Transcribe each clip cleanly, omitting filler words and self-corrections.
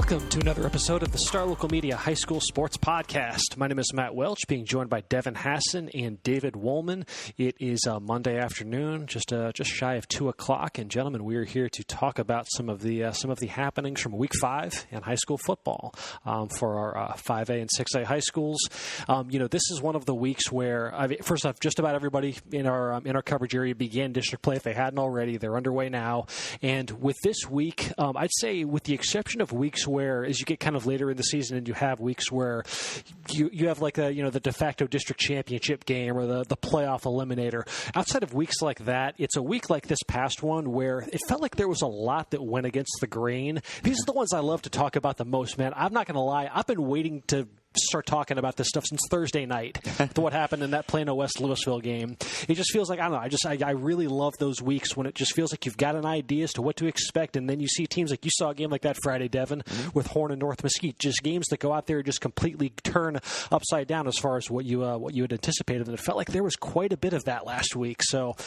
Welcome to another episode of the Star Local Media High School Sports Podcast. My name is Matt Welch, being joined by Devin, Hasson, and David Wolman. It is Monday afternoon, just shy of 2 o'clock, and gentlemen, we are here to talk about some of the happenings from Week 5 in high school football for our 5A and 6A high schools. This is one of the weeks where, first off, just about everybody in our coverage area began district play if they hadn't already. They're underway now, and with this week, I'd say, with the exception of weeks where, as you get kind of later in the season and you have weeks where you have like the de facto district championship game or the playoff eliminator, outside of weeks like that, it's a week like this past one where it felt like there was a lot that went against the grain. These are the ones I love to talk about the most, man. I'm not going to lie. I've been waiting to start talking about this stuff since Thursday night, to what happened in that Plano West Lewisville game. It just feels like, I don't know, I really love those weeks when it just feels like you've got an idea as to what to expect, and then you see teams like you saw a game like that Friday, Devin, with Horn and North Mesquite, just games that go out there and just completely turn upside down as far as what you had anticipated, and it felt like there was quite a bit of that last week. So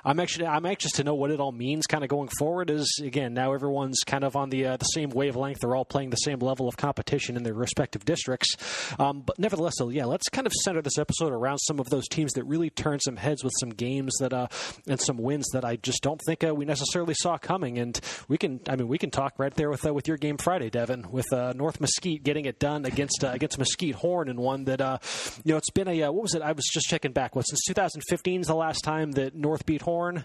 I'm anxious to know what it all means kind of going forward, as again, now everyone's kind of on the same wavelength. They're all playing the same level of competition in their respective districts. But nevertheless, let's kind of center this episode around some of those teams that really turned some heads with some games that and some wins that I just don't think we necessarily saw coming. And we can talk right there with your game Friday, Devin, with North Mesquite getting it done against Mesquite Horn, and one that it's been what was it? I was just checking back. Since 2015 is the last time that North beat Horn,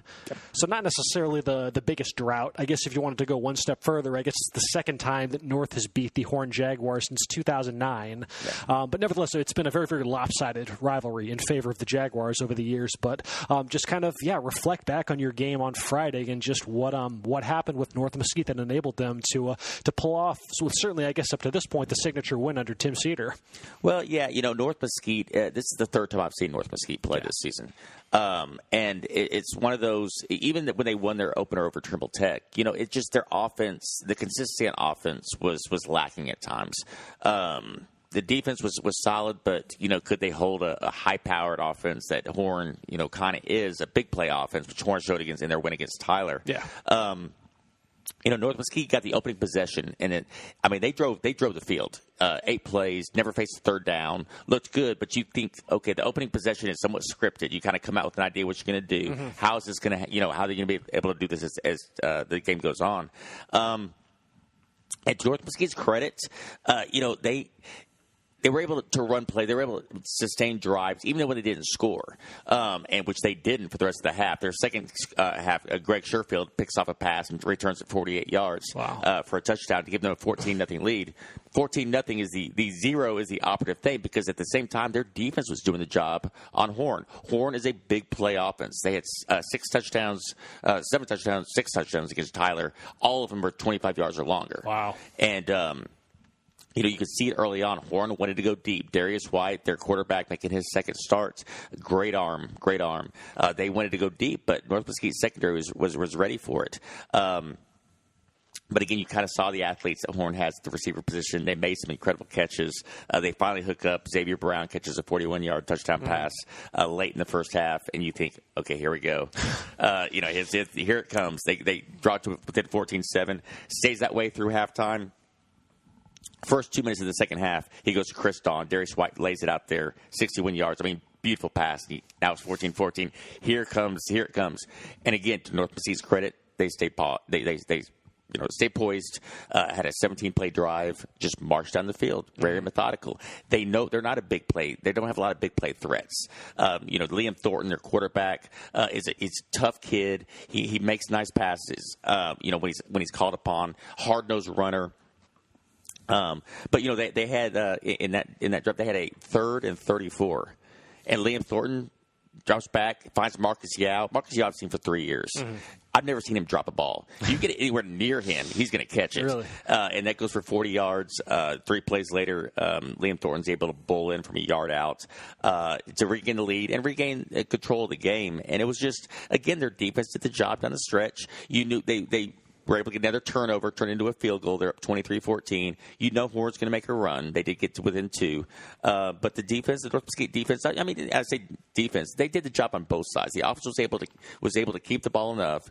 so not necessarily the biggest drought. I guess if you wanted to go one step further, I guess it's the second time that North has beat the Horn Jaguars since 2009. Yeah. But nevertheless, it's been a very, very lopsided rivalry in favor of the Jaguars over the years. But just kind of, reflect back on your game on Friday and just what happened with North Mesquite that enabled them to pull off, so certainly, I guess, up to this point, the signature win under Tim Cedar. Well, yeah, North Mesquite, this is the third time I've seen North Mesquite play this season. And it's one of those, even when they won their opener over Trimble Tech, it's just their offense, the consistency on offense was lacking at times. The defense was solid, but, could they hold a high-powered offense that Horn, kind of is, a big play offense, which Horn showed in their win against Tyler. Yeah. North Mesquite got the opening possession, and they drove the field. 8 plays, never faced a third down, looked good, but you think, okay, the opening possession is somewhat scripted. You kind of come out with an idea what you're going to do. Mm-hmm. How is this going to, how are they going to be able to do this as the game goes on? And to North Mesquite's credit, they were able to run play. They were able to sustain drives, even when they didn't score, and which they didn't for the rest of the half. Their second half, Greg Sherfield picks off a pass and returns it 48 yards for a touchdown to give them a 14-0 lead. 14-0 is the zero is the operative thing, because at the same time, their defense was doing the job on Horn. Horn is a big play offense. They had 7 touchdowns, 6 touchdowns against Tyler. All of them were 25 yards or longer. Wow. And you could see it early on. Horn wanted to go deep. Darius White, their quarterback, making his second start. Great arm. They wanted to go deep, but North Mesquite secondary was ready for it. But again, you kind of saw the athletes that Horn has at the receiver position. They made some incredible catches. They finally hook up. Xavier Brown catches a 41-yard touchdown pass late in the first half, and you think, okay, here we go. Here it comes. They draw to within 14-7. Stays that way through halftime. First 2 minutes of the second half, he goes to Chris Dawn. Darius White lays it out there, 61 yards. Beautiful pass. Now it's 14-14. Here it comes. And again, to North Mesquite's credit, they stay poised. Had a 17-play drive, just marched down the field, very methodical. They know they're not a big play. They don't have a lot of big play threats. Liam Thornton, their quarterback, is a tough kid. He makes nice passes. When he's called upon, hard-nosed runner. But they had in that drive they had a 3rd and 34, and Liam Thornton jumps back, finds Marcus Yao. Marcus Yao I've seen for 3 years. Mm-hmm. I've never seen him drop a ball. You get it anywhere near him, he's going to catch it. Really? And that goes for 40 yards. 3 plays later, Liam Thornton's able to bowl in from a yard out to regain the lead and regain control of the game. And it was just, again, their defense did the job down the stretch. You knew they were able to get another turnover, turn into a field goal. They're up 23-14. You know Horn's going to make a run. They did get to within 2. But the defense, the North Mesquite defense, I mean, I say defense, they did the job on both sides. The offense was able to keep the ball enough,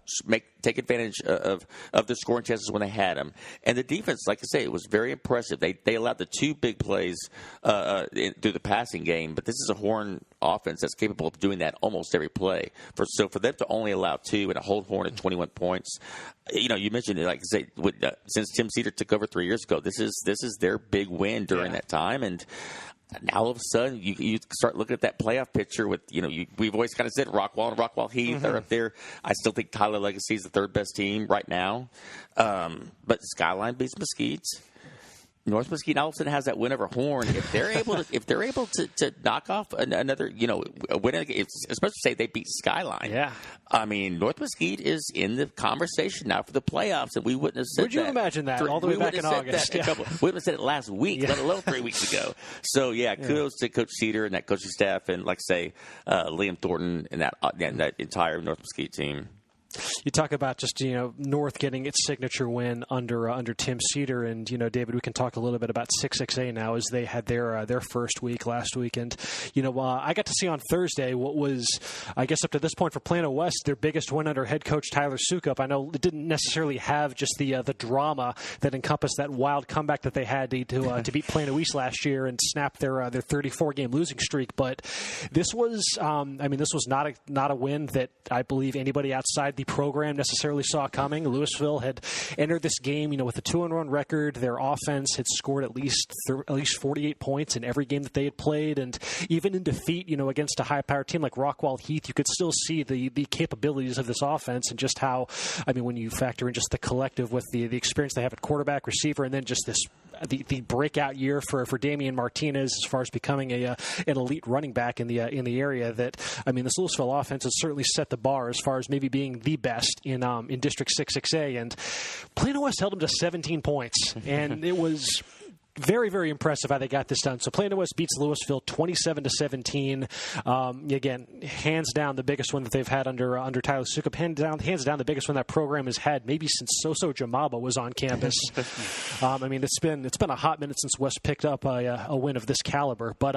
take advantage of the scoring chances when they had them. And the defense, like I say, it was very impressive. They allowed the 2 big plays through the passing game, but this is a Horn offense that's capable of doing that almost every play. So for them to only allow 2 and to hold Horn at 21 points, you mentioned it, like I say, since Tim Cedar took over 3 years ago, this is their big win during that time. And now all of a sudden you start looking at that playoff picture with, we've always kind of said Rockwall and Rockwall Heath are up there. I still think Tyler Legacy is the 3rd best team right now. But Skyline beats Mesquite. North Mesquite all of a sudden has that win over Horn. If they're able to knock off another, win, especially say they beat Skyline. Yeah. I mean, North Mesquite is in the conversation now for the playoffs, and we wouldn't have said that. Would you imagine that all the way back in August? We wouldn't have said it last week, let alone 3 weeks ago. So, kudos to Coach Cedar and that coaching staff, and like I say, Liam Thornton and that entire North Mesquite team. You talk about just, North getting its signature win under Tim Cedar, and, David, we can talk a little bit about 6XA now as they had their first week last week. And, I got to see on Thursday what was, I guess up to this point for Plano West, their biggest win under head coach Tyler Sukup. I know it didn't necessarily have just the drama that encompassed that wild comeback that they had to beat Plano East last year and snap their 34-game losing streak. But this was, this was not a win that I believe anybody outside the program necessarily saw coming. Louisville had entered this game, with a 2-1 record. Their offense had scored at least 48 points in every game that they had played, and even in defeat, against a high-powered team like Rockwall Heath, you could still see the capabilities of this offense and just how, when you factor in just the collective with the experience they have at quarterback, receiver, and then just the breakout year for Damian Martinez as far as becoming an elite running back in the area. That this Louisville offense has certainly set the bar as far as maybe being the best in District 6XA, and Plano West held them to 17 points, and it was very, very impressive how they got this done. So Plano West beats Louisville 27-17. Again, hands down the biggest one that they've had under Tyler Sukup. Hands down the biggest one that program has had maybe since Soso Jamaba was on campus. It's been a hot minute since West picked up a win of this caliber, but.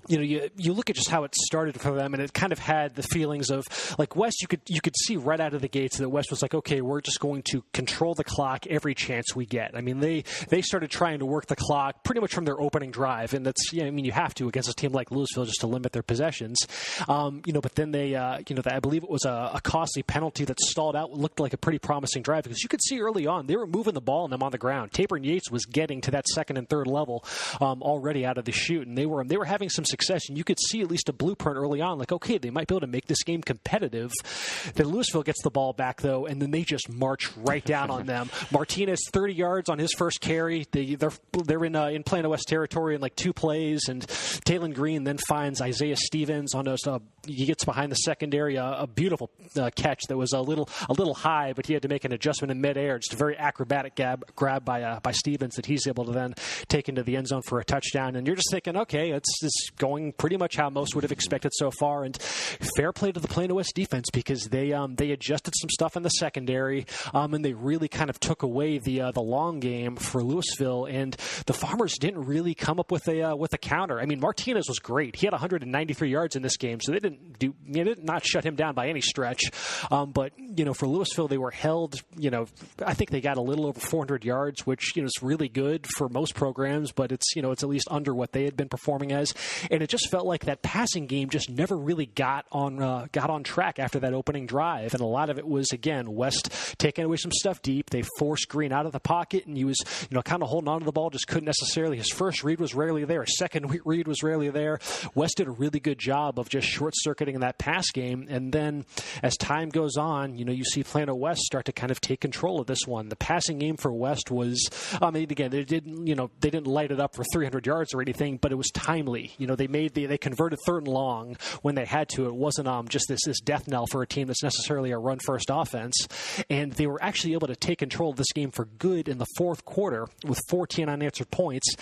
You look at just how it started for them, and it kind of had the feelings of like West. You could see right out of the gates that West was like, okay, we're just going to control the clock every chance we get. They started trying to work the clock pretty much from their opening drive, and that's you have to against a team like Louisville just to limit their possessions. But then they I believe it was a costly penalty that stalled out what looked like a pretty promising drive, because you could see early on they were moving the ball and them on the ground. Tabor and Yates was getting to that second and third level already out of the chute, and they were having some success, and you could see at least a blueprint early on, like, okay, they might be able to make this game competitive. Then Louisville gets the ball back, though, and then they just march right down on them. Martinez, 30 yards on his first carry. They're in Plano West territory in like 2 plays, and Talon Green then finds Isaiah Stevens on he gets behind the secondary, a beautiful catch that was a little high, but he had to make an adjustment in midair. Just a very acrobatic grab by Stevens that he's able to then take into the end zone for a touchdown. And you're just thinking, okay, it's going pretty much how most would have expected so far. And fair play to the Plano West defense, because they adjusted some stuff in the secondary, and they really kind of took away the long game for Louisville. And the Farmers didn't really come up with a counter. Martinez was great. He had 193 yards in this game, so they did not shut him down by any stretch. But for Louisville, they were held. I think they got a little over 400 yards, which is really good for most programs, but it's at least under what they had been performing as. And it just felt like that passing game just never really got on track after that opening drive. And a lot of it was, again, West taking away some stuff deep. They forced Green out of the pocket, and he was kind of holding on to the ball, just couldn't necessarily. His first read was rarely there. His second read was rarely there. West did a really good job of just short-circuiting that pass game. And then as time goes on, you see Plano West start to kind of take control of this one. The passing game for West was, again, they didn't light it up for 300 yards or anything, but it was timely. They converted 3rd and long when they had to. It wasn't just this death knell for a team that's necessarily a run-first offense. And they were actually able to take control of this game for good in the 4th quarter with 14 unanswered points.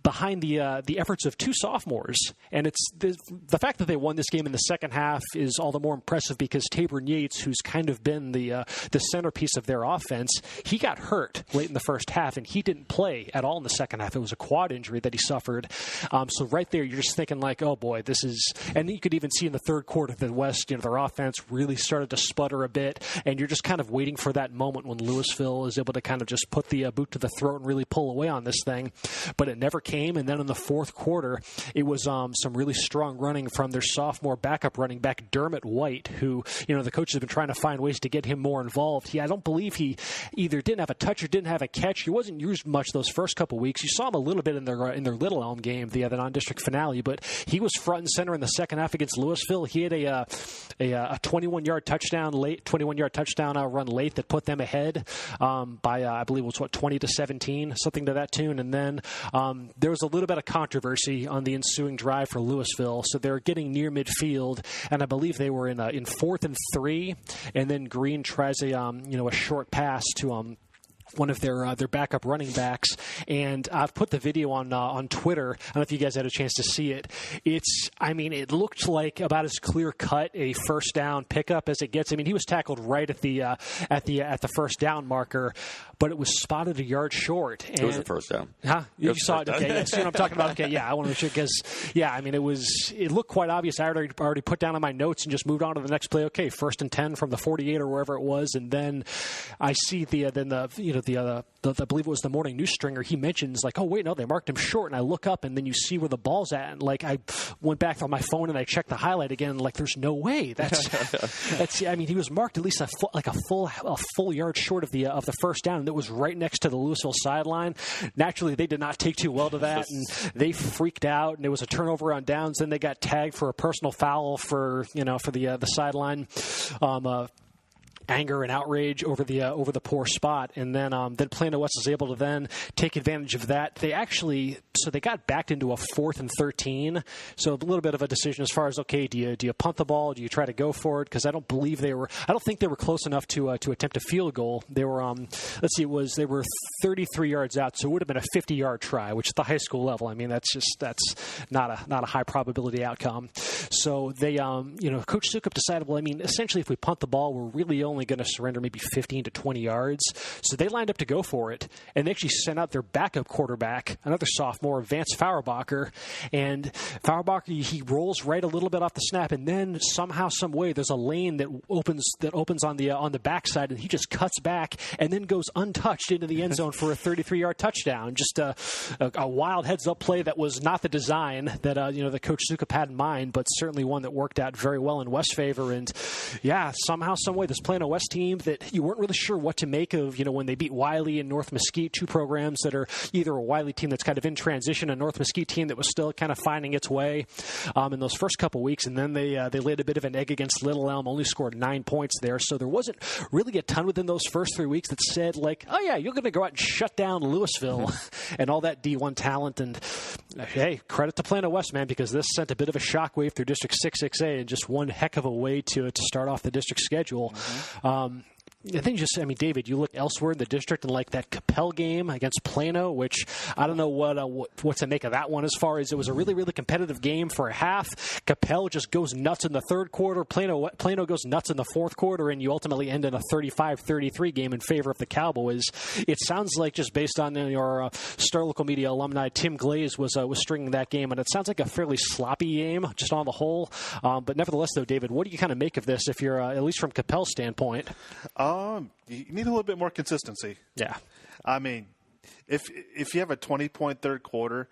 behind the efforts of two sophomores. And it's the fact that they won this game in the second half is all the more impressive because Tabor Yates, who's kind of been the centerpiece of their offense, he got hurt late in the first half, and he didn't play at all in the second half. It was a quad injury that he suffered. So right there, you're just thinking like, oh boy, this is, and you could even see in the third quarter the West, their offense really started to sputter a bit, and you're just kind of waiting for that moment when Louisville is able to kind of just put the boot to the throat and really pull away on this thing. But it never came, and then in the fourth quarter, it was some really strong running from their sophomore backup running back, Dermot White, who, the coaches have been trying to find ways to get him more involved. I don't believe he either didn't have a touch or didn't have a catch. He wasn't used much those first couple weeks. You saw him a little bit in their Little Elm game, the non-district finale, but he was front and center in the second half against Louisville. He had a 21-yard touchdown run late that put them ahead by I believe it was 20-17, something to that tune. And then there was a little bit of controversy on the ensuing drive for Louisville, so they're getting near midfield, and I believe they were in 4th and 3, and then Green tries a short pass to one of their backup running backs, and I've put the video on Twitter. I don't know if you guys had a chance to see it. It looked like about as clear cut a first down pickup as it gets. He was tackled right at the first down marker, but it was spotted a yard short. And, it was a first down. Huh? You saw it? Okay, yeah, see what I'm talking about? Okay, yeah, I want to make sure because it looked quite obvious. I already put down on my notes and just moved on to the next play. Okay, 1st and 10 from the 48 or wherever it was, and then I see I believe it was the Morning News stringer. He mentions like, oh wait, no, they marked him short, and I look up, and then you see where the ball's at, and like I went back on my phone and I checked the highlight again, and like there's no way that's he was marked at least a full yard short of the first down, and it was right next to the Louisville sideline. Naturally, they did not take too well to that, and they freaked out, and it was a turnover on downs. Then they got tagged for a personal foul for the sideline. Anger and outrage over the poor spot, and then Plano West was able to then take advantage of that. They got backed into a 4th and 13, so a little bit of a decision as far as, okay, do you punt the ball, do you try to go for it? Because I don't think they were close enough to attempt a field goal. They were they were 33 yards out, so it would have been a 50-yard try, which at the high school level, that's not a high probability outcome. So they Coach Sukup decided, well, essentially if we punt the ball, we're really only going to surrender maybe 15 to 20 yards. So they lined up to go for it, and they actually sent out their backup quarterback, another sophomore, Vance Fauerbacher. And Fauerbacher, he rolls right a little bit off the snap, and then somehow, some way, there's a lane that opens on the backside, and he just cuts back and then goes untouched into the end zone for a 33-yard touchdown. Just a wild heads-up play that was not the design that the Coach Sukup had in mind, but certainly one that worked out very well in West's favor. And yeah, somehow, some way, this Plano West team that you weren't really sure what to make of, when they beat Wiley and North Mesquite, two programs that are either a Wiley team that's kind of in transition, a North Mesquite team that was still kind of finding its way in those first couple weeks, and then they laid a bit of an egg against Little Elm, only scored 9 points there, so there wasn't really a ton within those first 3 weeks that said like, oh yeah, you're going to go out and shut down Louisville and all that D1 talent. And hey, credit to Plano West, man, because this sent a bit of a shockwave through District 6-6A and just one heck of a way to start off the district schedule. I think David, you look elsewhere in the district and like that Capel game against Plano, which I don't know what to make of that one as far as it was a really, really competitive game for a half. Capel just goes nuts in the third quarter. Plano goes nuts in the fourth quarter, and you ultimately end in a 35-33 game in favor of the Cowboys. It sounds like, just based on your Star Local Media alumni, Tim Glaze was stringing that game, and it sounds like a fairly sloppy game just on the whole. But nevertheless, though, David, what do you kind of make of this if you're, at least from Capel's standpoint? You need a little bit more consistency. Yeah. If you have a 20-point third quarter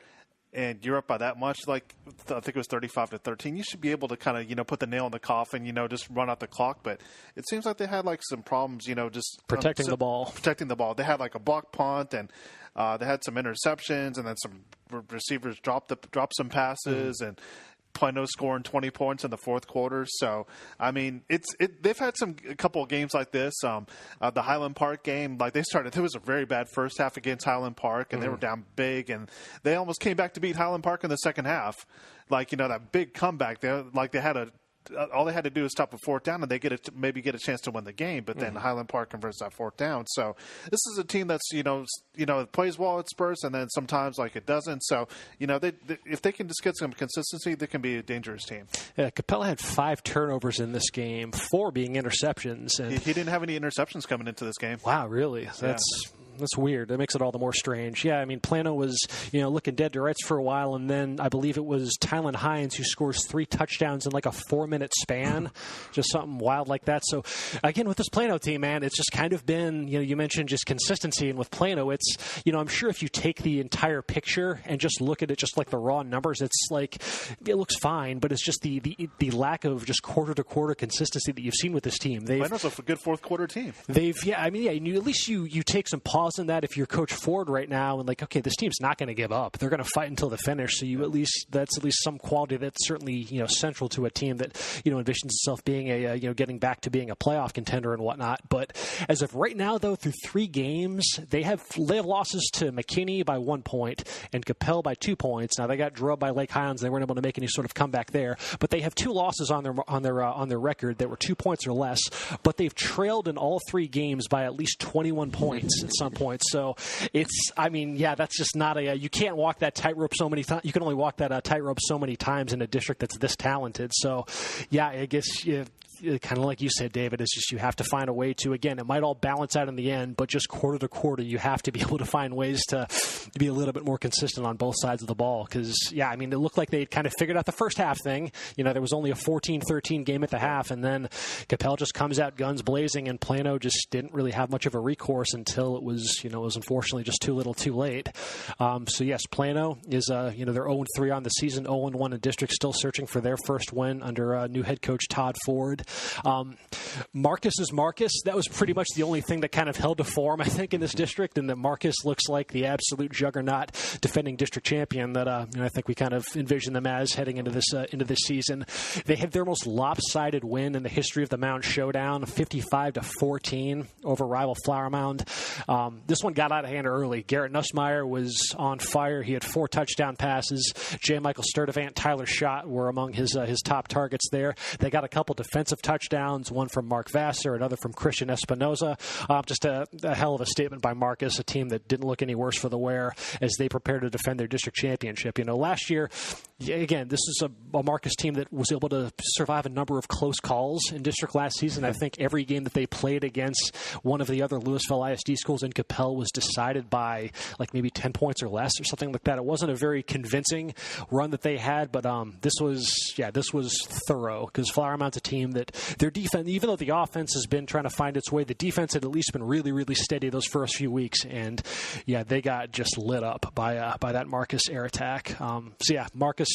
and you're up by that much, like I think it was 35-13, you should be able to kind of, put the nail in the coffin, just run out the clock. But it seems like they had like some problems, just protecting the ball. They had like a block punt, and they had some interceptions, and then some receivers dropped some passes, and Plano scoring 20 points in the fourth quarter. So, they've had a couple of games like this. The Highland Park game, like there was a very bad first half against Highland Park, and they were down big, and they almost came back to beat Highland Park in the second half. Like, that big comeback. They had a all they had to do is stop a fourth down, and they maybe get a chance to win the game. But then Highland Park converts that fourth down. So this is a team that's it plays well at spurts, and then sometimes like it doesn't. So if they can just get some consistency, they can be a dangerous team. Yeah, Capella had 5 turnovers in this game, 4 being interceptions. And he didn't have any interceptions coming into this game. Wow, really? That's weird. That makes it all the more strange. Yeah, I mean, Plano was, looking dead to rights for a while, and then I believe it was Tylen Hines who scores 3 touchdowns in like a 4-minute span, just something wild like that. So, again, with this Plano team, man, it's just kind of been, you mentioned just consistency, and with Plano, it's, I'm sure if you take the entire picture and just look at it just like the raw numbers, it's like, it looks fine, but it's just the lack of just quarter-to-quarter consistency that you've seen with this team. Plano's a good fourth-quarter team. At least you take some pause in that if you're Coach Ford right now and like, okay, this team's not going to give up. They're going to fight until the finish. So that's at least some quality that's certainly, central to a team that, envisions itself being getting back to being a playoff contender and whatnot. But as of right now, though, through 3 games, they have losses to McKinney by 1 point and Capel by 2 points. Now they got drubbed by Lake Highlands. They weren't able to make any sort of comeback there, but they have 2 losses on their record that were 2 points or less, but they've trailed in all 3 games by at least 21 points at some point. So that's just not you can't walk that tightrope so many times. You can only walk that tightrope so many times in a district that's this talented. So, yeah, I guess kind of like you said, David, it's just you have to find a way to, again, it might all balance out in the end, but just quarter to quarter, you have to be able to find ways to be a little bit more consistent on both sides of the ball. Because, it looked like they kind of figured out the first half thing. There was only a 14-13 game at the half, and then Capel just comes out guns blazing, and Plano just didn't really have much of a recourse until it was unfortunately just too little too late. So, yes, Plano is, they're 0-3 on the season, 0-1 in district, still searching for their first win under new head coach Todd Ford. Marcus is Marcus. That was pretty much the only thing that kind of held to form, I think, in this district, and that Marcus looks like the absolute juggernaut defending district champion that I think we kind of envision them as heading into this season. They had their most lopsided win in the history of the Mound Showdown, 55-14 over rival Flower Mound. This one got out of hand early. Garrett Nussmeyer was on fire. He had 4 touchdown passes. J. Michael Sturdivant, Tyler Schott were among his top targets there. They got a couple defensive touchdowns, one from Mark Vassar, another from Christian Espinoza. Just a hell of a statement by Marcus, a team that didn't look any worse for the wear as they prepare to defend their district championship. Last year, again, this is a Marcus team that was able to survive a number of close calls in district last season. I think every game that they played against one of the other Louisville ISD schools in Capel was decided by like maybe 10 points or less or something like that. It wasn't a very convincing run that they had, but this was thorough because Flower Mound's a team that their defense, even though the offense has been trying to find its way, the defense had at least been really, really steady those first few weeks, and they got just lit up by that Marcus air attack. Marcus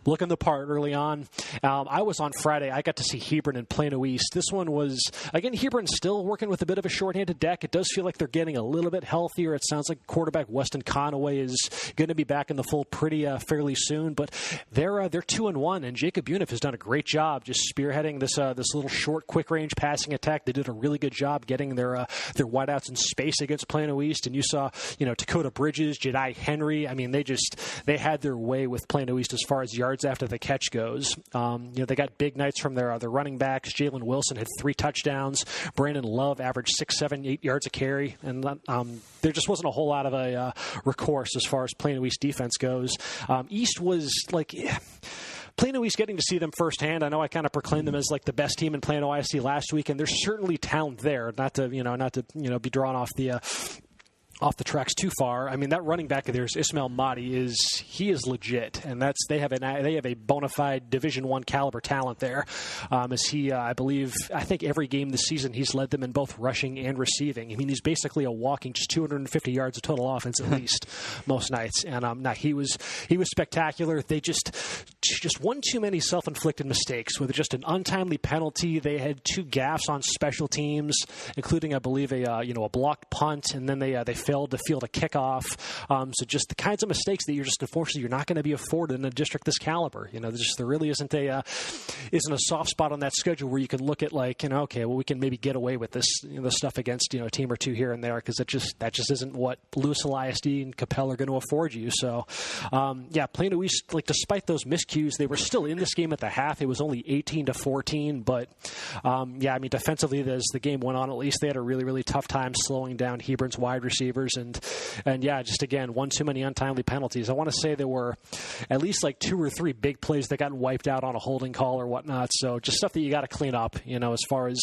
looking the part early on. I was on Friday. I got to see Hebron and Plano East. This one was, again, Hebron still working with a bit of a shorthanded deck. It does feel like they're getting a little bit healthier. It sounds like quarterback Weston Conaway is going to be back in the fold fairly soon, but they're 2-1, and Jacob Uniff has done a great job just spearheading this little short, quick-range passing attack. They did a really good job getting their wideouts in space against Plano East, and you saw, Dakota Bridges, Jedi Henry. I mean, they had their way with Plano East as far as yards after the catch goes. They got big nights from their running backs. Jalen Wilson had 3 touchdowns. Brandon Love averaged 6, 7, 8 yards a carry, and there just wasn't a whole lot of a recourse as far as Plano East defense goes. East was like... Plano East, getting to see them firsthand. I know I kind of proclaimed them as like the best team in Plano ISD last week, and there's certainly talent there. Not to be drawn off the tracks too far. I mean, that running back of theirs, Ismail Mahdi, he is legit, and they have a bona fide Division I caliber talent there. I think every game this season he's led them in both rushing and receiving. I mean, he's basically a walking just 250 yards of total offense at least most nights. And he was spectacular. They just one too many self-inflicted mistakes with just an untimely penalty. They had 2 gaffes on special teams, including I believe a blocked punt, and then they failed to field a kickoff. So just the kinds of mistakes that unfortunately you're not going to be afforded in a district this caliber. There really isn't a soft spot on that schedule where you can look at okay, well, we can maybe get away with this stuff against a team or two here and there, because that just isn't what Louisville ISD and Capel are going to afford you. So Plano East, despite those miscues, they were still in this game at the half. It was only 18-14, but defensively, as the game went on, at least they had a really, really tough time slowing down Hebron's wide receivers, and just again, one too many untimely penalties. I want to say there were at least 2 or 3 big plays that got wiped out on a holding call or whatnot. So just stuff that you got to clean up. As far as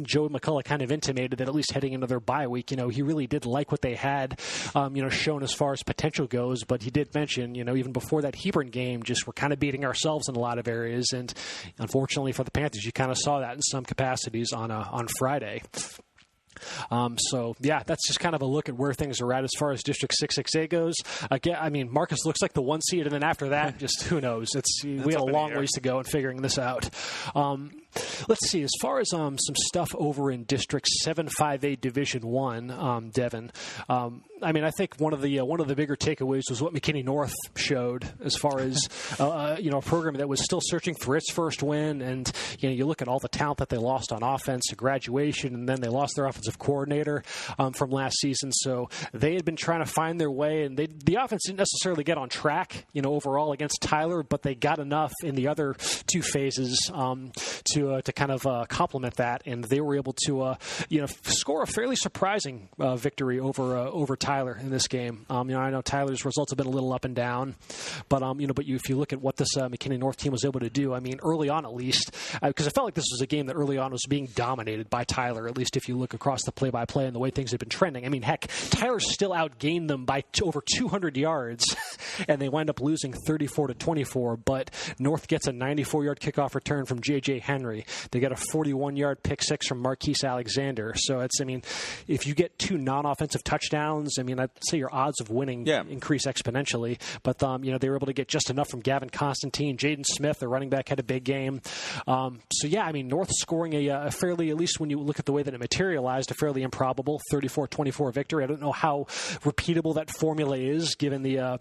Joe McCullough kind of intimated that at least heading into their bye week, he really did like what they had, shown as far as potential goes. But he did mention, even before that Hebron game, just we're kind of beating ourselves in a lot of areas. And unfortunately for the Panthers, you kind of saw that in some capacities on Friday. That's just kind of a look at where things are at as far as District 6A goes. Again, Marcus looks like the 1 seed, and then after that, just who knows? We have a long ways to go in figuring this out. Let's see. As far as some stuff over in District 7-5A Division 1, Devin, I think one of the bigger takeaways was what McKinney North showed as far as a program that was still searching for its first win. And you look at all the talent that they lost on offense to graduation, and then they lost their offensive coordinator from last season. So they had been trying to find their way, and the offense didn't necessarily get on track, overall against Tyler, but they got enough in the other 2 phases to kind of complement that, and they were able to score a fairly surprising victory over Tyler in this game. I know Tyler's results have been a little up and down, but if you look at what this McKinney North team was able to do, early on at least, because I felt like this was a game that early on was being dominated by Tyler, at least if you look across the play-by-play and the way things had been trending. Heck, Tyler still outgained them by over 200 yards, and they wind up losing 34-24, but North gets a 94-yard kickoff return from J.J. Henry. They get a 41-yard pick six from Marquise Alexander. So if you get 2 non-offensive touchdowns, I'd say your odds of winning increase exponentially. But they were able to get just enough from Gavin Constantine. Jaden Smith, their running back, had a big game. North scoring a fairly, at least when you look at the way that it materialized, a fairly improbable 34-24 victory. I don't know how repeatable that formula is, given the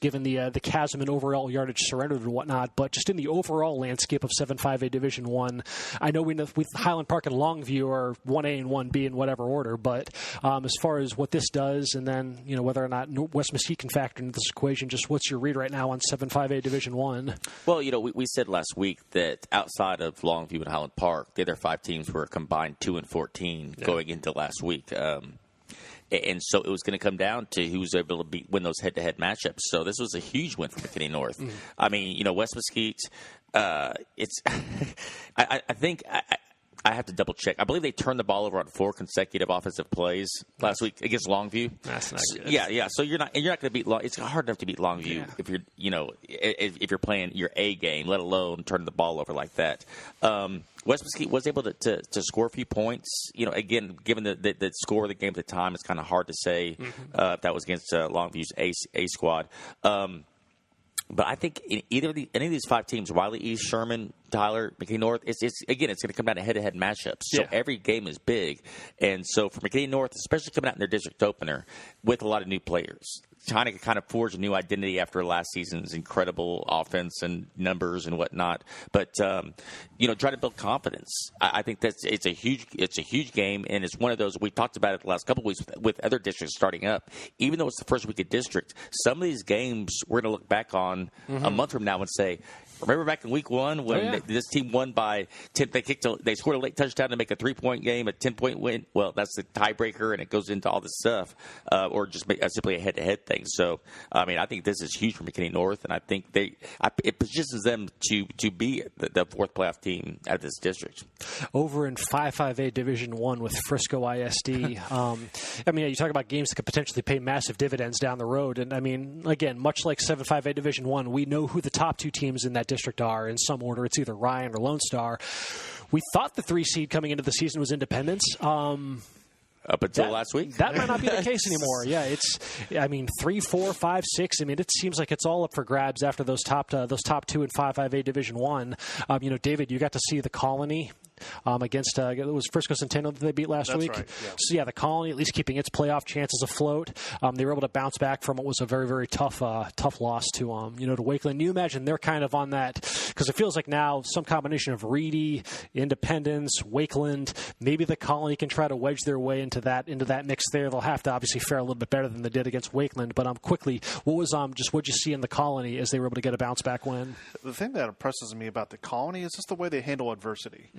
given the chasm in overall yardage surrendered and whatnot, but just in the overall landscape of 7-5A Division 1, I know we Highland Park and Longview are 1A and 1B in whatever order, but as far as what this does, and then whether or not West Mesquite can factor into this equation, just what's your read right now on 7-5A Division 1? Well, we said last week that outside of Longview and Highland Park, the other 5 teams were combined 2-14 going into last week. And so it was going to come down to who was able to win those head-to-head matchups. So this was a huge win for McKinney North. West Mesquite, it's – I think I have to double-check. I believe they turned the ball over on 4 consecutive offensive plays last week against Longview. That's not good. Yeah. So you're not going to beat – it's hard enough to beat Longview if you're if you're playing your A game, let alone turn the ball over like that. West Mesquite was able to score a few points. Again, given the score of the game at the time, it's kind of hard to say if that was against Longview's A squad. But I think in any of these 5 teams, Wiley East, Sherman, Tyler, McKinney North, it's going to come down to head-to-head matchups. So every game is big. And so for McKinney North, especially coming out in their district opener with a lot of new players, trying to kind of forge a new identity after last season's incredible offense and numbers and whatnot. But try to build confidence. I think it's a huge game, and it's one of those we talked about it the last couple of weeks with other districts starting up. Even though it's the first week of district, some of these games we're going to look back on a month from now and say, remember back in week 1 when this team won by 10? They scored a late touchdown to make a 3-point game, a 10-point win. Well, that's the tiebreaker, and it goes into all this stuff, or just simply a head-to-head thing. So, I think this is huge for McKinney North, and I think it positions them to be the 4th playoff team out of this district. Over in 5-5A Division 1 with Frisco ISD, you talk about games that could potentially pay massive dividends down the road, and again, much like 7-5A Division 1, we know who the top 2 teams in that district are in some order. It's either Ryan or Lone Star. We thought the 3 seed coming into the season was Independence. Up until last week? That might not be the case anymore. Yeah, it's 3, 4, 5, 6. It seems like it's all up for grabs after those top 2 in 5-5A Division 1. David, you got to see the Colony against it was Frisco Centennial that they beat last week. Right, yeah. So yeah, the Colony at least keeping its playoff chances afloat. They were able to bounce back from what was a very, very tough loss to to Wakeland. You imagine they're kind of on that, because it feels like now some combination of Reedy, Independence, Wakeland, maybe the Colony can try to wedge their way into that mix there. They'll have to obviously fare a little bit better than they did against Wakeland. But quickly, what'd you see in the Colony as they were able to get a bounce back win? The thing that impresses me about the Colony is just the way they handle adversity.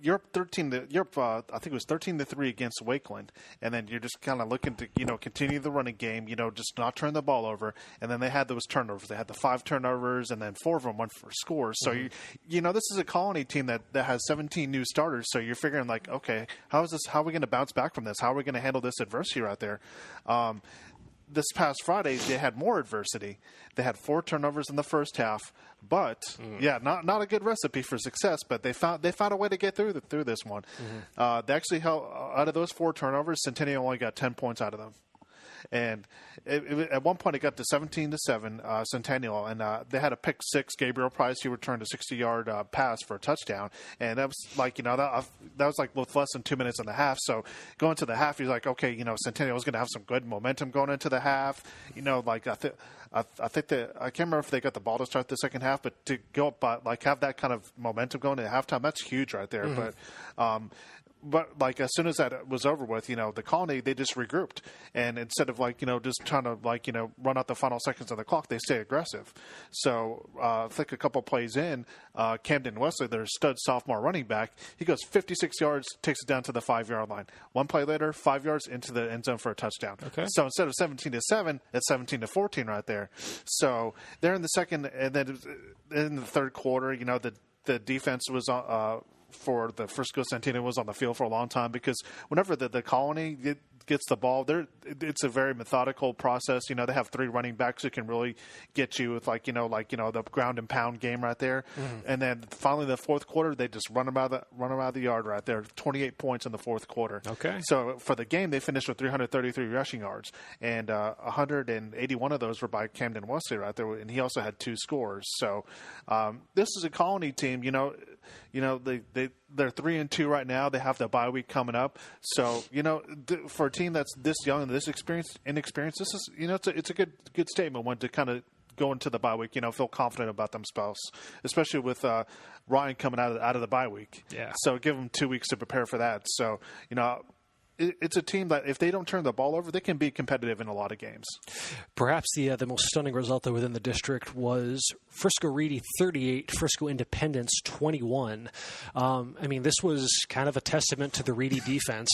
You're up 13. I think it was 13-3 against Wakeland, and then you're just kind of looking to continue the running game, just not turn the ball over. And then they had those turnovers. They had the 5 turnovers, and then 4 of them went for scores. So this is a Colony team that has 17 new starters. So you're figuring like, okay, how are we going to bounce back from this? How are we going to handle this adversity right there? This past Friday, they had more adversity. They had 4 turnovers in the first half, but not a good recipe for success. But they found a way to get through this one. They actually held out of those 4 turnovers, Centennial only got 10 points out of them. And at one point, it got to 17-7 Centennial, and they had a pick 6. Gabriel Price, he returned a 60-yard pass for a touchdown, and that was like that was like with less than 2 minutes in the half. So going to the half, he's like, okay, Centennial is going to have some good momentum going into the half. I think that I can't remember if they got the ball to start the second half, but to go up have that kind of momentum going into halftime, that's huge right there. But as soon as that was over with, the Colony, they just regrouped, and instead of just trying to run out the final seconds of the clock, they stay aggressive. So I think a couple plays in, Camden Wesley, their stud sophomore running back, he goes 56 yards, takes it down to the 5-yard line. One play later, 5 yards into the end zone for a touchdown. Okay. So instead of 17-7, it's 17-14 right there. So they're in the second, and then in the third quarter, the defense was for the Frisco Centennial was on the field for a long time, because whenever the Colony gets the ball, it's a very methodical process. They have 3 running backs who can really get you with the ground and pound game right there. And then finally the fourth quarter, they just run them out of the yard right there. 28 points in the fourth quarter. Okay. So for the game, they finished with 333 rushing yards, and 181 of those were by Camden Wesley right there, and he also had 2 scores. So this is a Colony team. They're 3-2 right now. They have the bye week coming up. So for a team that's this young and this inexperienced, this is it's a good statement when to kind of go into the bye week. Feel confident about themselves, especially with Ryan coming out of the bye week. Yeah. So give them 2 weeks to prepare for that. So it's a team that if they don't turn the ball over, they can be competitive in a lot of games. Perhaps the most stunning result though within the district was Frisco Reedy 38, Frisco Independence 21. This was kind of a testament to the Reedy defense,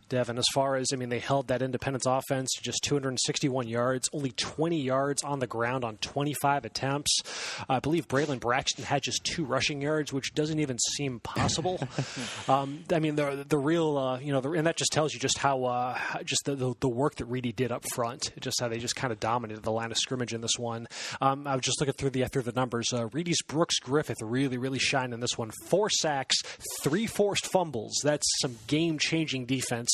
Devin, as far as, they held that Independence offense to just 261 yards, only 20 yards on the ground on 25 attempts. I believe Braylon Braxton had just 2 rushing yards, which doesn't even seem possible. The real, and that just tells you just how, just the work that Reedy did up front, just how they just kind of dominated the line of scrimmage in this one. I was just looking through the numbers. Reedy's Brooks Griffith really, really shined in this one. 4 sacks, 3 forced fumbles. That's some game-changing defense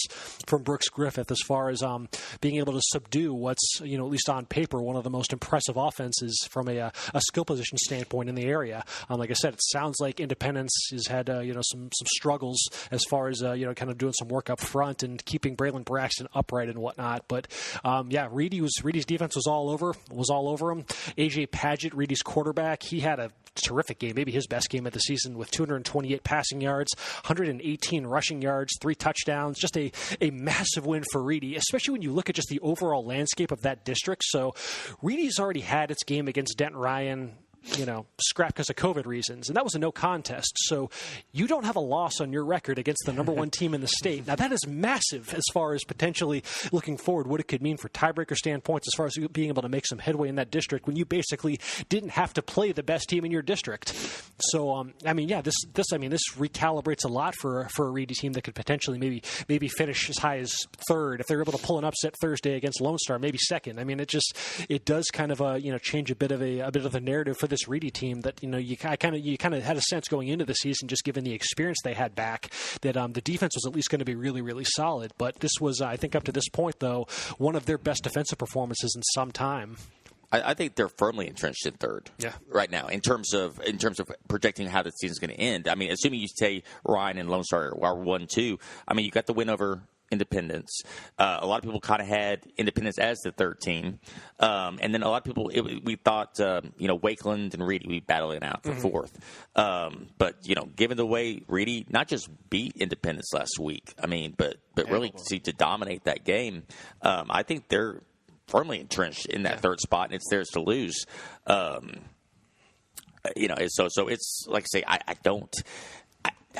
from Brooks Griffith as far as being able to subdue what's, at least on paper, one of the most impressive offenses from a skill position standpoint in the area. Like I said, it sounds like Independence has had, some struggles as far as, kind of doing some work up front and keeping Braylon Braxton upright and whatnot. But, Reedy's defense was all over him. A.J. Padgett, Reedy's quarterback, he had a terrific game, maybe his best game of the season, with 228 passing yards, 118 rushing yards, 3 touchdowns, just a massive win for Reedy, especially when you look at just the overall landscape of that district. So Reedy's already had its game against Denton Ryan, scrapped because of COVID reasons, and that was a no contest. So you don't have a loss on your record against the number 1 team in the state. Now that is massive as far as potentially looking forward, what it could mean for tiebreaker standpoints, as far as being able to make some headway in that district when you basically didn't have to play the best team in your district. So this recalibrates a lot for a Reedy team that could potentially maybe finish as high as 3rd if they're able to pull an upset Thursday against Lone Star, maybe 2nd. It does kind of change a bit of the narrative for this Reedy team that you kind of had a sense going into the season, just given the experience they had back, that the defense was at least going to be really, really solid. But this was, I think, up to this point though, one of their best defensive performances in some time. I think they're firmly entrenched in third right now in terms of projecting how the season's going to end. I mean, assuming you say Ryan and Lone Star are 1-2, I mean, you got the win over Independence. A lot of people kind of had Independence as the third team. And then a lot of people, we thought, Wakeland and Reedy would be battling out for fourth. But, given the way Reedy not just beat Independence last week, I mean, but really seemed to dominate that game, I think they're firmly entrenched in that third spot, and it's theirs to lose. So it's like I say, I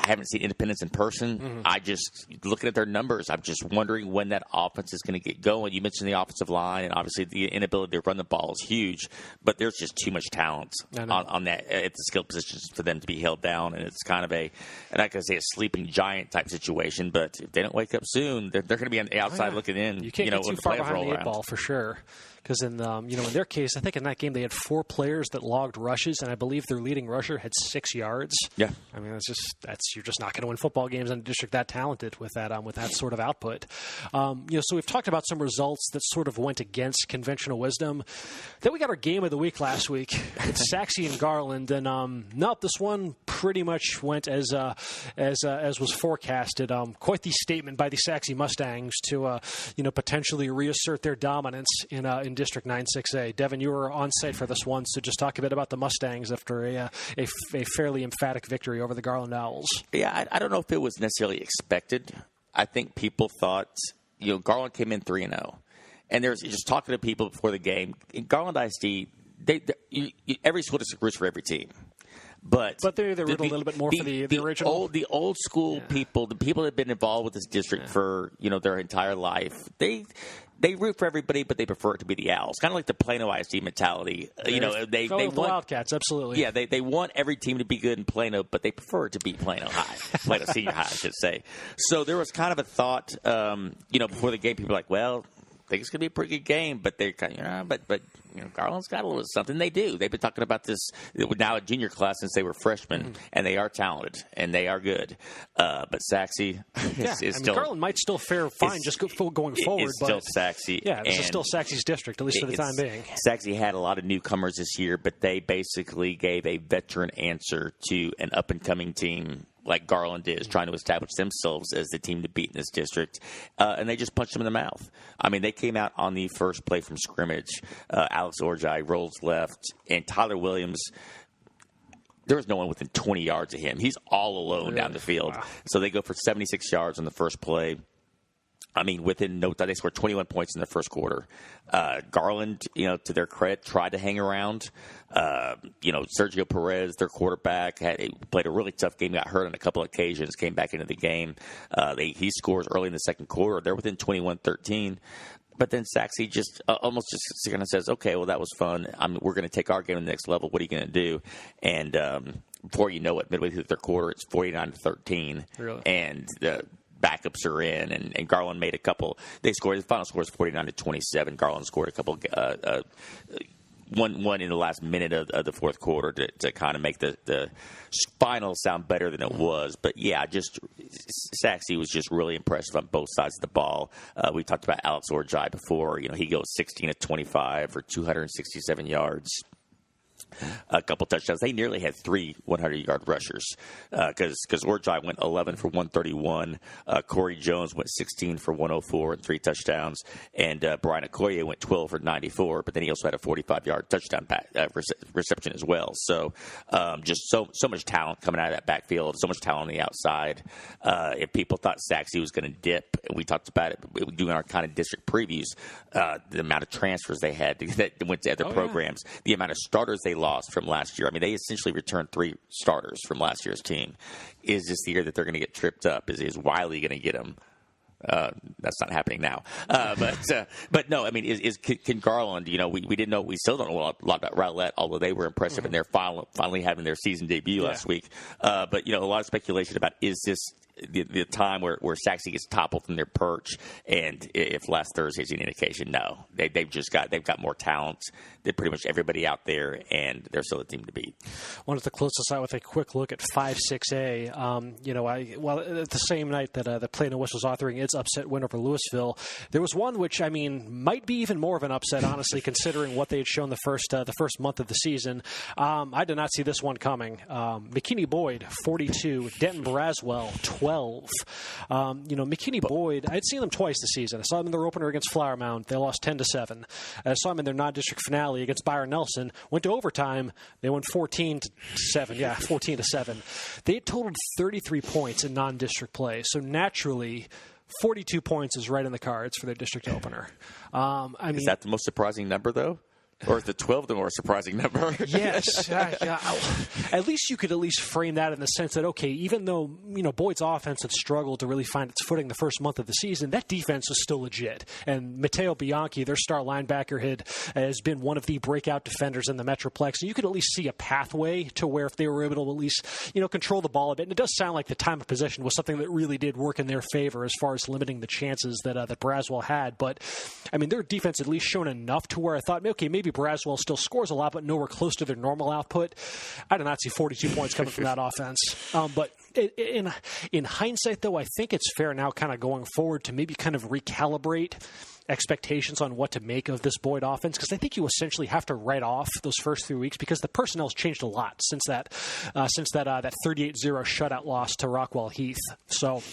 haven't seen Independence in person. I just, looking at their numbers, I'm just wondering when that offense is going to get going. You mentioned the offensive line, and obviously the inability to run the ball is huge, but there's just too much talent on that at the skill positions for them to be held down, and it's kind of I'm not going to say a sleeping giant type situation, but if they don't wake up soon, they're going to be on the outside looking in. You can't get too far behind the eight ball for sure. Because in their case, I think in that game they had 4 players that logged rushes, and I believe their leading rusher had 6 yards. Yeah, I mean you're just not going to win football games in a district that talented with that sort of output. So we've talked about some results that sort of went against conventional wisdom. Then we got our game of the week last week. It's Sachse and Garland, and this one pretty much went as was forecasted. Quite the statement by the Sachse Mustangs to potentially reassert their dominance in District 9-6A. Devin, you were on site for this one, so just talk a bit about the Mustangs after a fairly emphatic victory over the Garland Owls. Yeah, I don't know if it was necessarily expected. I think people thought, Garland came in 3-0. And there's just talking to people before the game. In Garland ISD, every school district roots for every team. But they root a little bit more for the original. The old school people, the people that have been involved with this district for their entire life, they root for everybody, but they prefer it to be the Owls. Kind of like the Plano ISD mentality. They want the Wildcats, absolutely. Yeah, they want every team to be good in Plano, but they prefer it to be Plano High, Plano Senior High, I should say. So there was kind of a thought, before the game, people were like, well, I think it's going to be a pretty good game, but they're kind of, but Garland's got a little something. They do. They've been talking about this now a junior class since they were freshmen, and they are talented and they are good. But Sachse is still. Garland might still fare fine just going forward. It's still Sachse. Yeah, this is still Sachse's district, at least for the time being. Sachse had a lot of newcomers this year, but they basically gave a veteran answer to an up and coming team like Garland is, trying to establish themselves as the team to beat in this district. And they just punched them in the mouth. I mean, they came out on the first play from scrimmage. Alex Orjai rolls left, and Tyler Williams, there was no one within 20 yards of him. He's all alone down the field. Wow. So they go for 76 yards on the first play. I mean, within no time, they scored 21 points in the first quarter. Garland, to their credit, tried to hang around. Sergio Perez, their quarterback, played a really tough game, got hurt on a couple of occasions, came back into the game. He scores early in the second quarter. They're within 21-13. But then Sachse just almost just kind of says, okay, well, that was fun. We're going to take our game to the next level. What are you going to do? And before you know it, midway through the third quarter, it's 49-13. Really? And the backups are in, and Garland made a couple. They scored. The final score is 49-27. Garland scored a couple. One in the last minute of the fourth quarter to kind of make the final sound better than it was. But yeah, just Sachse was just really impressive on both sides of the ball. We talked about Alex Orjai before. He goes 16-25 for 267 yards. A couple touchdowns. They nearly had 3 100-yard rushers because Orjai went 11 for 131. Corey Jones went 16 for 104 and 3 touchdowns. And Brian Okoye went 12 for 94, but then he also had a 45-yard touchdown reception as well. So just so much talent coming out of that backfield, so much talent on the outside. If people thought Sachse was going to dip, and we talked about it doing our kind of district previews, the amount of transfers they had that went to other programs, the amount of starters they lost from last year. I mean, they essentially returned 3 starters from last year's team. Is this the year that they're going to get tripped up? Is Wiley going to get them? That's not happening now. But no, I mean, can Garland, we didn't know, we still don't know a lot about Rowlett, although they were impressive and they're finally having their season debut last week. But, a lot of speculation about is this the time where Sachse gets toppled from their perch, and if last Thursday's an indication, no, they've got more talent than pretty much everybody out there, and they're still a team to beat. Wanted to close this out with a quick look at 5-6A. At the same night that the Plano West was authoring its upset win over Lewisville, there was one which might be even more of an upset, honestly, considering what they had shown the first month of the season. I did not see this one coming. McKinney Boyd 42, Denton Braswell 12. McKinney Boyd, I had seen them twice this season. I saw them in their opener against Flower Mound. They lost 10-7. I saw them in their non-district finale against Byron Nelson. Went to overtime. They won 14-7. Yeah, 14-7. They had totaled 33 points in non-district play. So naturally, 42 points is right in the cards for their district opener. Is that the most surprising number, though? Or is the 12 the more surprising number? Yes. At least you could at least frame that in the sense that, okay, even though Boyd's offense had struggled to really find its footing the first month of the season, that defense was still legit. And Matteo Bianchi, their star linebacker, has been one of the breakout defenders in the Metroplex. And you could at least see a pathway to where if they were able to at least control the ball a bit. And it does sound like the time of possession was something that really did work in their favor as far as limiting the chances that Braswell had. But their defense at least shown enough to where I thought, okay, maybe Braswell still scores a lot, but nowhere close to their normal output. I did not see 42 points coming from that offense. But in hindsight, though, I think it's fair now kind of going forward to maybe kind of recalibrate expectations on what to make of this Boyd offense, because I think you essentially have to write off those first 3 weeks because the personnel's changed a lot since that 38-0 shutout loss to Rockwell Heath. So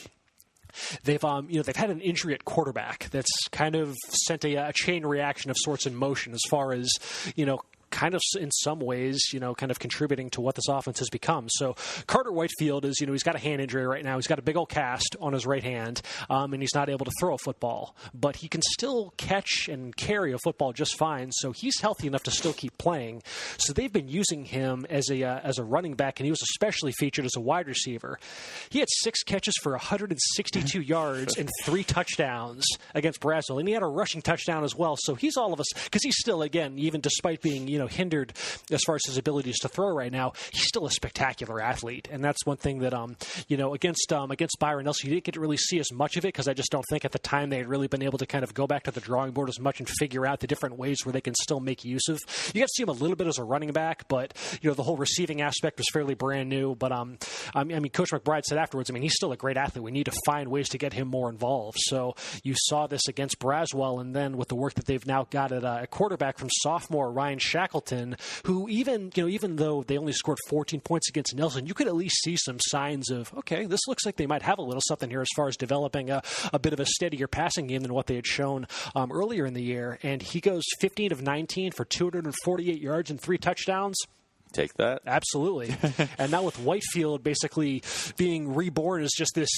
they've had an injury at quarterback that's kind of sent a chain reaction of sorts in motion as far as kind of in some ways, kind of contributing to what this offense has become. So Carter Whitefield is, he's got a hand injury right now. He's got a big old cast on his right hand, and he's not able to throw a football. But he can still catch and carry a football just fine, so he's healthy enough to still keep playing. So they've been using him as a running back, and he was especially featured as a wide receiver. He had 6 catches for 162 yards and 3 touchdowns against Braswell, and he had a rushing touchdown as well. So he's all of us, because he's still, again, even despite being hindered as far as his abilities to throw right now, he's still a spectacular athlete. And that's one thing that, against Byron Nelson, you didn't get to really see as much of it because I just don't think at the time they had really been able to kind of go back to the drawing board as much and figure out the different ways where they can still make use of. You got to see him a little bit as a running back, but, the whole receiving aspect was fairly brand new. But, Coach McBride said afterwards, he's still a great athlete. We need to find ways to get him more involved. So you saw this against Braswell, and then with the work that they've now got at a quarterback from sophomore Ryan Shackleton, who even though they only scored 14 points against Nelson, you could at least see some signs of, okay, this looks like they might have a little something here as far as developing a bit of a steadier passing game than what they had shown earlier in the year. And he goes 15 of 19 for 248 yards and 3 touchdowns. Take that. Absolutely. And now with Whitefield basically being reborn as just this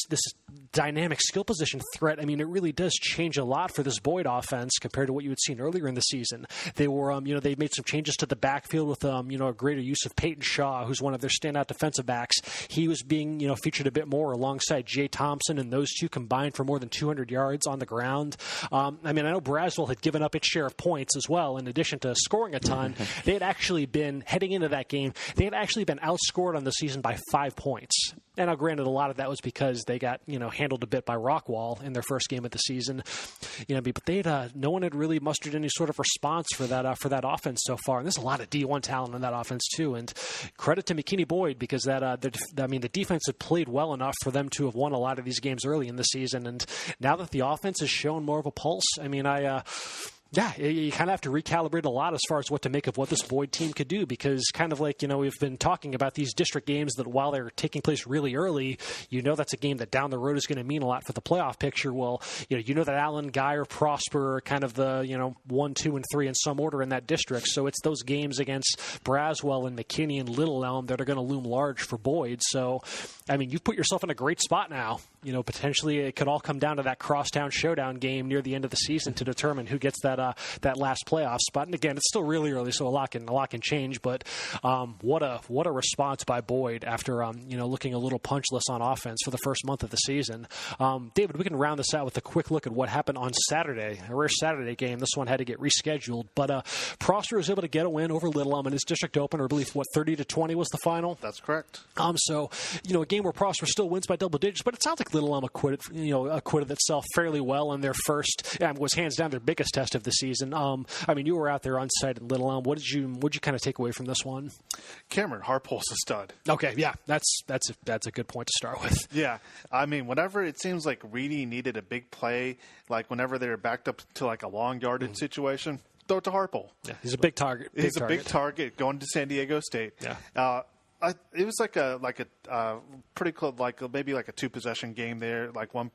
dynamic skill position threat, it really does change a lot for this Boyd offense compared to what you had seen earlier in the season. They were, they made some changes to the backfield with, a greater use of Peyton Shaw, who's one of their standout defensive backs. He was being, featured a bit more alongside Jay Thompson, and those two combined for more than 200 yards on the ground. I know Braswell had given up its share of points as well, in addition to scoring a ton. They had actually been, heading into that game, they had actually been outscored on the season by 5 points. And now, granted, a lot of that was because they got, handled a bit by Rockwall in their first game of the season. But they had, no one had really mustered any sort of response for that offense so far. And there's a lot of D1 talent in that offense too. And credit to McKinney Boyd, because the defense had played well enough for them to have won a lot of these games early in the season. And now that the offense has shown more of a pulse, yeah, you kind of have to recalibrate a lot as far as what to make of what this Boyd team could do, because kind of like, we've been talking about these district games that while they're taking place really early, that's a game that down the road is going to mean a lot for the playoff picture. Well, that Allen, Geyer, Prosper are kind of the, 1, 2, and 3 in some order in that district. So it's those games against Braswell and McKinney and Little Elm that are going to loom large for Boyd. So, you've put yourself in a great spot now. Potentially it could all come down to that crosstown showdown game near the end of the season to determine who gets that that last playoff spot. And again, it's still really early, so a lot can change. But what a response by Boyd after looking a little punchless on offense for the first month of the season. David, we can round this out with a quick look at what happened on Saturday, a rare Saturday game. This one had to get rescheduled, but Prosper was able to get a win over Little Elm in his district opener. I believe 30-20 was the final. That's correct. So a game where Prosper still wins by double digits, but it sounds like Little Elm acquitted itself fairly well in their first. Was hands down their biggest test of the season. You were out there on site in Little Elm. What did you kind of take away from this one? Cameron Harpole's a stud. Okay, yeah, that's a good point to start with. Yeah, whenever it seems like Reedy needed a big play, like whenever they were backed up to like a long yardage situation, throw it to Harpole. Yeah, he's a big target. He's a big target going to San Diego State. Yeah. It was like a pretty close, maybe a 2-possession game there, like 1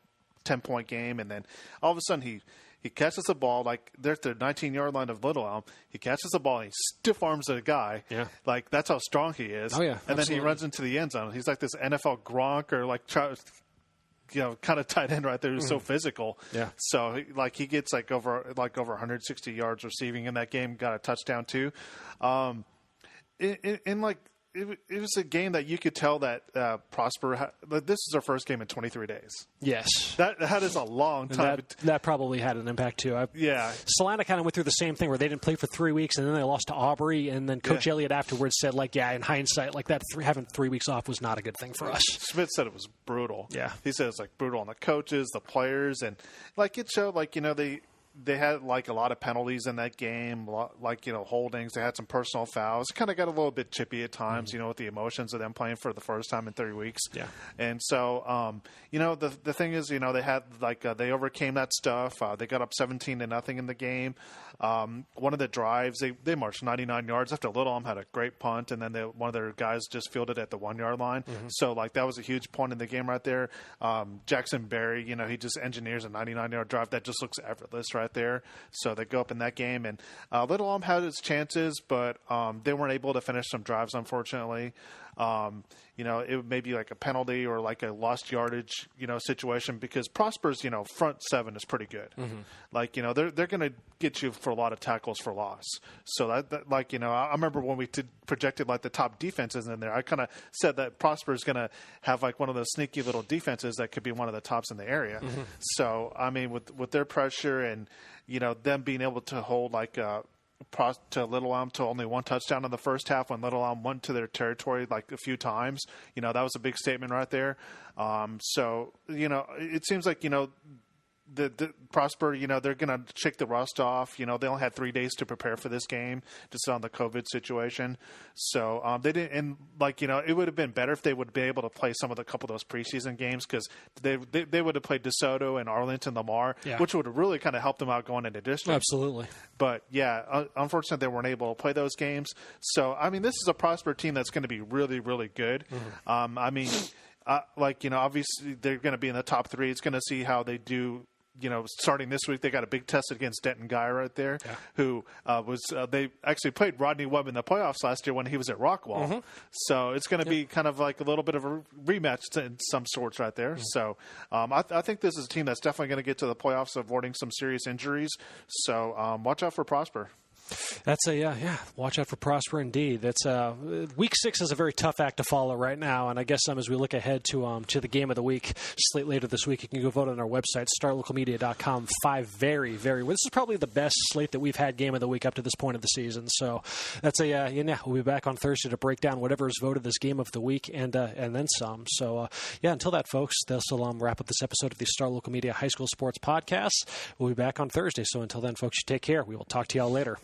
10-point game, and then all of a sudden he catches the ball, like there's the 19-yard line of Little Elm. He catches the ball and he stiff arms a guy. Yeah. Like that's how strong he is. Oh yeah. And then he runs into the end zone. He's like this NFL Gronk or kind of tight end right there who's so physical. Yeah. So he gets over 160 yards receiving in that game. Got a touchdown too. It was a game that you could tell that Prosper. This is their first game in 23 days. Yes, that is a long time. That probably had an impact too. Salina kind of went through the same thing where they didn't play for 3 weeks and then they lost to Aubrey, and then Coach Elliott afterwards said, in hindsight, having 3 weeks off was not a good thing for us. Smith said it was brutal. Yeah, he said it's brutal on the coaches, the players, and it showed they had a lot of penalties in that game, holdings. They had some personal fouls. Kind of got a little bit chippy at times, with the emotions of them playing for the first time in 30 weeks. Yeah. And so, the thing is, they had they overcame that stuff. They got up 17-0 in the game. One of the drives, they marched 99 yards after Little Elm had a great punt, and then one of their guys just fielded at the 1-yard line. Mm-hmm. So that was a huge point in the game right there. Jackson Berry, he just engineers a 99-yard drive that just looks effortless right there. So they go up in that game, and Little Elm had its chances, but they weren't able to finish some drives, unfortunately. It may be a penalty or a lost yardage, situation, because Prosper's, front seven is pretty good. Mm-hmm. They're going to get you for a lot of tackles for loss. So I remember when we projected the top defenses in there, I kind of said that Prosper's going to have one of those sneaky little defenses that could be one of the tops in the area. Mm-hmm. So, with their pressure and, them being able to hold to Little Elm to only 1 touchdown in the first half when Little Elm went to their territory a few times. That was a big statement right there. It seems like, the Prosper, they're going to shake the rust off. They only had 3 days to prepare for this game just on the COVID situation. So they didn't, and it would have been better if they would be able to play a couple of those preseason games, because they would have played DeSoto and Arlington Lamar, which would have really kind of helped them out going into district. Absolutely. But unfortunately they weren't able to play those games. So this is a Prosper team that's going to be really, really good. Mm-hmm. Obviously they're going to be in the top 3. It's going to see how they do. Starting this week, they got a big test against Denton Guy right there, who they actually played Rodney Webb in the playoffs last year when he was at Rockwall. Mm-hmm. So it's going to be kind of a little bit of a rematch in some sorts right there. Mm-hmm. So I think this is a team that's definitely going to get to the playoffs, avoiding some serious injuries. So watch out for Prosper. That's watch out for Prosper indeed. That's week 6 is a very tough act to follow right now, and I guess as we look ahead to the game of the week slate later this week, you can go vote on our website starlocalmedia.com. 5 very, very. This is probably the best slate that we've had game of the week up to this point of the season. So that's we'll be back on Thursday to break down whatever is voted as game of the week and then some. So until that, folks, this will wrap up this episode of the Star Local Media High School Sports Podcast. We'll be back on Thursday. So until then, folks, you take care. We will talk to y'all later.